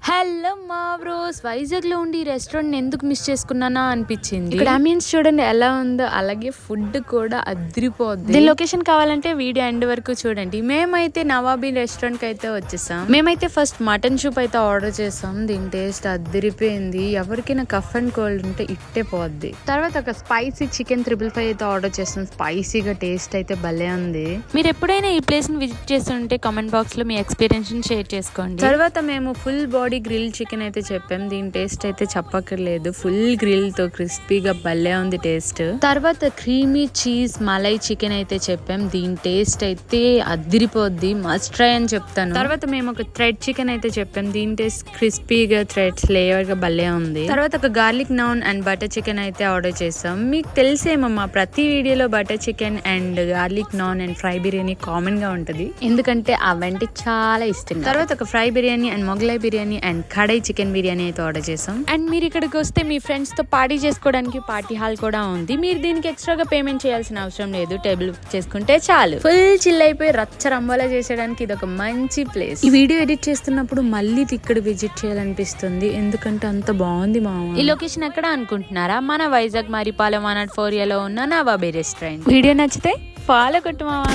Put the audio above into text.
Hello మా bros, Vizag లో ఉండి రెస్టారెంట్ ఎందుకు మిస్ చేసుకున్నానా అనిపించింది. ఇక్కడ అంబియన్స్ చూడండి ఎలా ఉందో, అలాగే ఫుడ్ కూడా అదిరిపోద్ది. దీని లొకేషన్ కావాలంటే వీడియో ఎండ్ వరకు చూడండి. మేమైతే నవాబీ రెస్టారెంట్ కి అయితే వచ్చేసాం. మేమైతే ఫస్ట్ మటన్ సూప్ అయితే ఆర్డర్ చేసాం. దీని టేస్ట్ అదిరిపోయింది. ఎవరికైనా కఫ్ అండ్ కోల్డ్ ఉంటే ఇట్టే పోద్ది. తర్వాత ఒక స్పైసీ చికెన్ 555 అయితే ఆర్డర్ చేసాం. స్పైసీగా టేస్ట్ అయితే భలే ఉంది. మీరు ఎప్పుడైనా ఈ ప్లేస్ ని విజిట్ చేస్తుంటే కామెంట్ బాక్స్ లో మీ ఎక్స్పీరియన్స్ షేర్ చేసుకోండి. తర్వాత మేము ఫుల్ బాడీ గ్రిల్ చికెన్ అయితే చెప్పాం. దీని టేస్ట్ అయితే చెప్పక్కర్లేదు. ఫుల్ గ్రిల్ తో క్రిస్పీగా భలే ఉంది టేస్ట్. తర్వాత క్రీమీ చీజ్ మలై చికెన్ అయితే చెప్పాం. దీని టేస్ట్ అయితే అదిరిపోద్ది, మస్ట్ ట్రై అని చెప్తాను. తర్వాత మేము ఒక థ్రెడ్ చికెన్ అయితే చెప్పాం. దీని టేస్ట్ క్రిస్పీగా థ్రెడ్స్ లేయర్ గా భలే ఉంది. తర్వాత ఒక garlic non and butter chicken అయితే ఆర్డర్ చేసాం. మీకు తెలిసేమో మా ప్రతి వీడియోలో butter chicken and garlic non and fry biryani common గా ఉంటది, ఎందుకంటే అవంటే చాలా ఇష్టం. తర్వాత ఒక fry biryani and Mughlai biryani and kadai chicken biryani అయితే ఆర్డర్ చేసాం. అండ్ మీరు ఇక్కడికి వస్తే మీ ఫ్రెండ్స్ తో పార్టీ చేసుకోవడానికి పార్టీ హాల్ కూడా ఉంది. మీరు దీనికి ఎక్స్ట్రాగా పేమెంట్ చేయాల్సిన అవసరం లేదు. టేబుల్ బుక్ చేసుకుంటే చాలు. ఫుల్ చిల్ అయిపోయి రచ్చ రంబోలా చేసేయడానికి ఇది ఒక మంచి ప్లేస్. ఈ వీడియో ఎడిట్ చేస్తున్నప్పుడు మళ్ళీ ఇక్కడ విజిట్ చేయాలనిపిస్తుంది, ఎందుకంటే అంత బాగుంది మామ. ఈ లొకేషన్ ఎక్కడ అనుకుంటున్నారా? మన వైజాగ్ మరిపాలెం 104 లో ఉన్న నవాబీ రెస్టారెంట్. వీడియో నచ్చితే ఫాలో కొట్టు మావా.